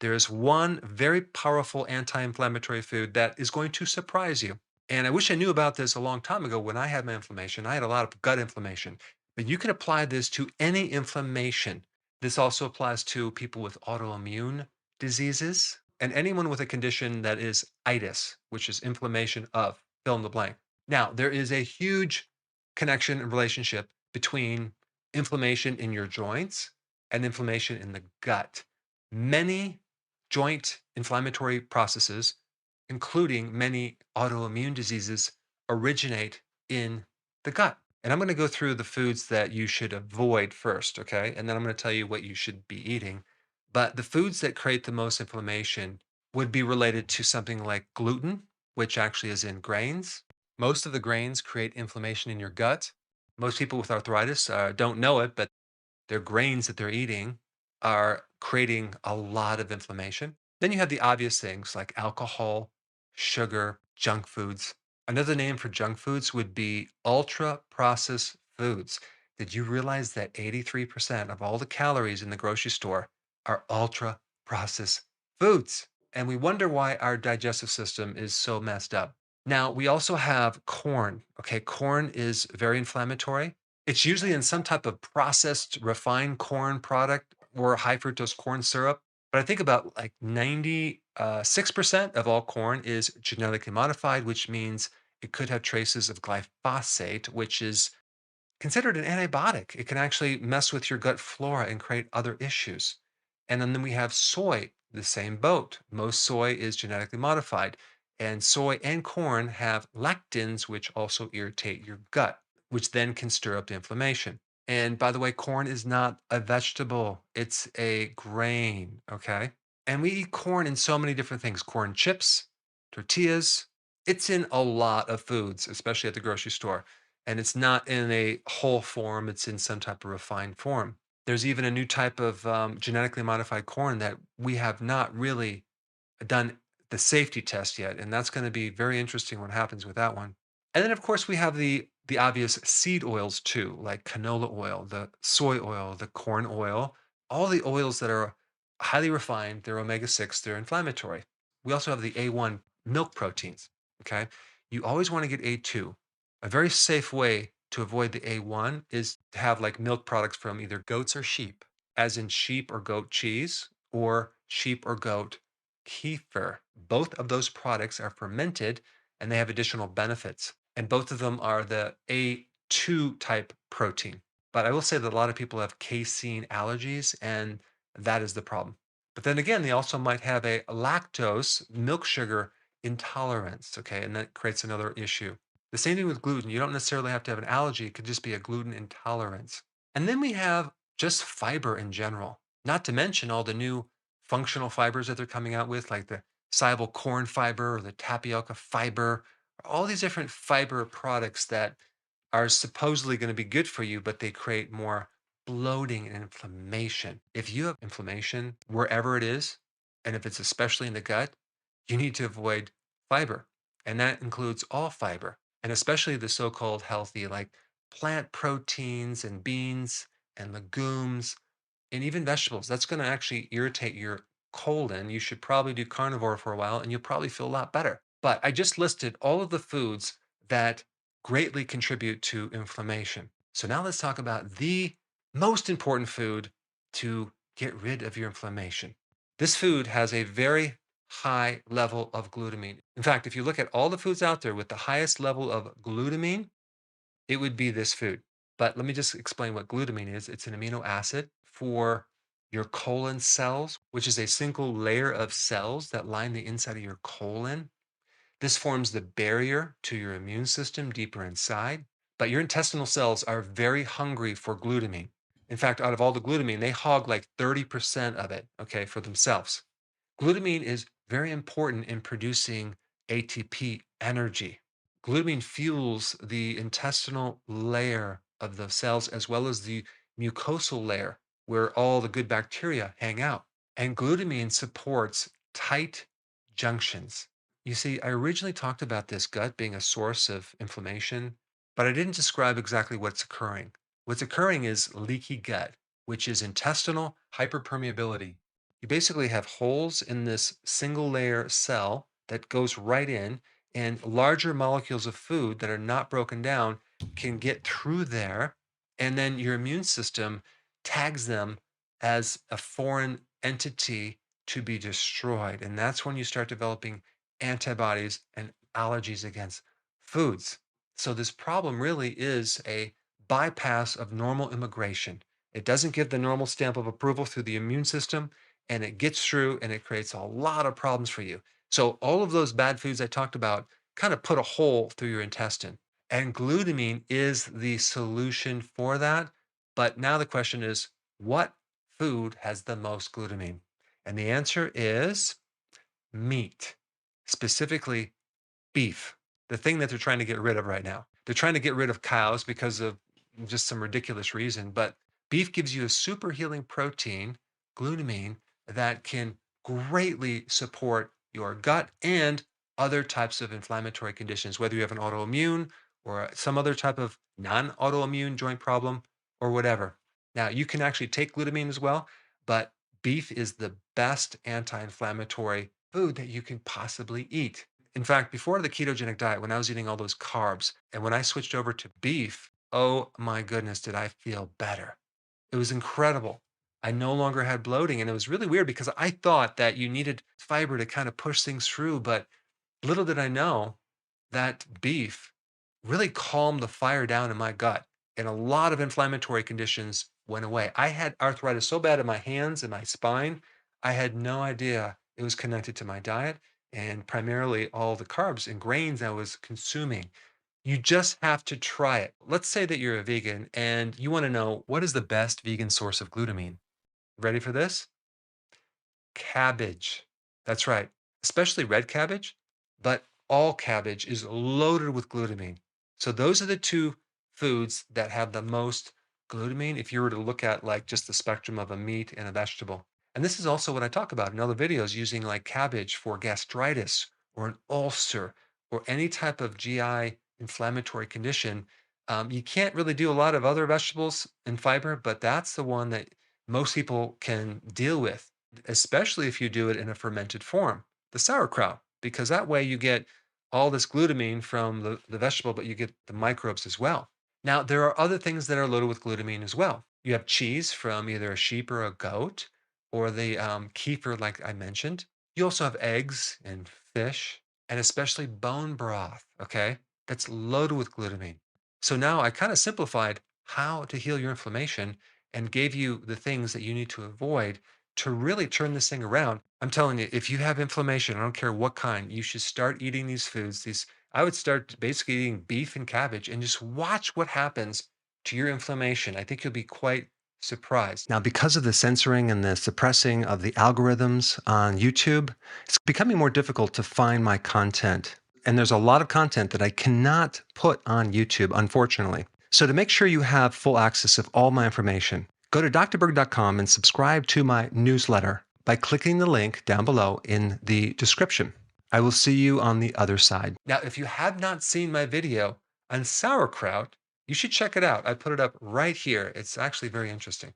There's one very powerful anti-inflammatory food that is going to surprise you. And I wish I knew about this a long time ago when I had my inflammation. I had a lot of gut inflammation, but you can apply this to any inflammation. This also applies to people with autoimmune diseases and anyone with a condition that is itis, which is inflammation of fill in the blank. Now, there is a huge connection and relationship between inflammation in your joints and inflammation in the gut. Many joint inflammatory processes, including many autoimmune diseases, originate in the gut. And I'm going to go through the foods that you should avoid first, okay? And then I'm going to tell you what you should be eating. But the foods that create the most inflammation would be related to something like gluten, which actually is in grains. Most of the grains create inflammation in your gut. Most people with arthritis don't know it, but their grains that they're eating are creating a lot of inflammation. Then you have the obvious things like alcohol, sugar, junk foods. Another name for junk foods would be ultra processed foods. Did you realize that 83% of all the calories in the grocery store are ultra processed foods? And we wonder why our digestive system is so messed up. Now, we also have corn. Okay, corn is very inflammatory. It's usually in some type of processed, refined corn product or high fructose corn syrup. But I think about like 96% of all corn is genetically modified, which means it could have traces of glyphosate, which is considered an antibiotic. It can actually mess with your gut flora and create other issues. And then we have soy, the same boat. Most soy is genetically modified. And soy and corn have lectins, which also irritate your gut, which then can stir up the inflammation. And by the way, corn is not a vegetable, it's a grain. Okay. And we eat corn in so many different things corn chips, tortillas. It's in a lot of foods, especially at the grocery store. And it's not in a whole form, it's in some type of refined form. There's even a new type of genetically modified corn that we have not really done the safety test yet, and that's going to be very interesting what happens with that one. And then, of course, we have the obvious seed oils too, like canola oil, the soy oil, the corn oil, all the oils that are highly refined. They're omega 6. They're inflammatory. We also have the A1 milk proteins. Okay, you always want to get A2. A very safe way to avoid the A1 is to have like milk products from either goats or sheep, as in sheep or goat cheese, or sheep or goat kefir. Both of those products are fermented and they have additional benefits. And both of them are the A2 type protein. But I will say that a lot of people have casein allergies, and that is the problem. But then again, they also might have a lactose, milk sugar intolerance. Okay. And that creates another issue. The same thing with gluten. You don't necessarily have to have an allergy, it could just be a gluten intolerance. And then we have just fiber in general, not to mention all the new functional fibers that they're coming out with, like the soluble corn fiber or the tapioca fiber, all these different fiber products that are supposedly going to be good for you, but they create more bloating and inflammation. If you have inflammation wherever it is, and if it's especially in the gut, you need to avoid fiber. And that includes all fiber, and especially the so called healthy, like plant proteins and beans and legumes and even vegetables. That's going to actually irritate your colon. You should probably do carnivore for a while and you'll probably feel a lot better. But I just listed all of the foods that greatly contribute to inflammation. So now let's talk about the most important food to get rid of your inflammation. This food has a very high level of glutamine. In fact, if you look at all the foods out there with the highest level of glutamine, it would be this food. But let me just explain what glutamine is. It's an amino acid for your colon cells, which is a single layer of cells that line the inside of your colon. This forms the barrier to your immune system deeper inside. But your intestinal cells are very hungry for glutamine. In fact, out of all the glutamine, they hog like 30% of it, okay, for themselves. Glutamine is very important in producing ATP energy. Glutamine fuels the intestinal layer of the cells as well as the mucosal layer where all the good bacteria hang out. And glutamine supports tight junctions. You see, I originally talked about this gut being a source of inflammation, but I didn't describe exactly what's occurring. What's occurring is leaky gut, which is intestinal hyperpermeability. You basically have holes in this single layer cell that goes right in, and larger molecules of food that are not broken down can get through there. And then your immune system tags them as a foreign entity to be destroyed. And that's when you start developing antibodies and allergies against foods. So, this problem really is a bypass of normal immigration. It doesn't give the normal stamp of approval through the immune system, and it gets through and it creates a lot of problems for you. So, all of those bad foods I talked about kind of put a hole through your intestine. And glutamine is the solution for that. But now the question is, what food has the most glutamine? And the answer is meat, specifically beef, the thing that they're trying to get rid of right now. They're trying to get rid of cows because of just some ridiculous reason, but beef gives you a super healing protein, glutamine, that can greatly support your gut and other types of inflammatory conditions, whether you have an autoimmune or some other type of non autoimmune joint problem or whatever. Now, you can actually take glutamine as well, but beef is the best anti inflammatory food that you can possibly eat. In fact, before the ketogenic diet, when I was eating all those carbs, and when I switched over to beef, oh my goodness, did I feel better. It was incredible. I no longer had bloating, and it was really weird because I thought that you needed fiber to kind of push things through, but little did I know that beef really calmed the fire down in my gut, and a lot of inflammatory conditions went away. I had arthritis so bad in my hands and my spine, I had no idea it was connected to my diet and primarily all the carbs and grains I was consuming. You just have to try it. Let's say that you're a vegan and you want to know what is the best vegan source of glutamine. Ready for this? Cabbage. That's right. Especially red cabbage, but all cabbage is loaded with glutamine. So those are the two foods that have the most glutamine if you were to look at like just the spectrum of a meat and a vegetable. And this is also what I talk about in other videos using like cabbage for gastritis or an ulcer or any type of GI inflammatory condition. You can't really do a lot of other vegetables and fiber, but that's the one that most people can deal with, especially if you do it in a fermented form, the sauerkraut, because that way you get all this glutamine from the vegetable, but you get the microbes as well. Now, there are other things that are loaded with glutamine as well. You have cheese from either a sheep or a goat, or the kefir, like I mentioned. You also have eggs and fish, and especially bone broth, okay? That's loaded with glutamine. So now I kind of simplified how to heal your inflammation and gave you the things that you need to avoid to really turn this thing around. I'm telling you, if you have inflammation, I don't care what kind, you should start eating these foods. These I would start basically eating beef and cabbage and just watch what happens to your inflammation. I think you'll be quite surprised. Now, because of the censoring and the suppressing of the algorithms on YouTube, it's becoming more difficult to find my content. And there's a lot of content that I cannot put on YouTube, unfortunately. So, to make sure you have full access of all my information, go to drberg.com and subscribe to my newsletter by clicking the link down below in the description. I will see you on the other side. Now, if you have not seen my video on sauerkraut, you should check it out. I put it up right here. It's actually very interesting.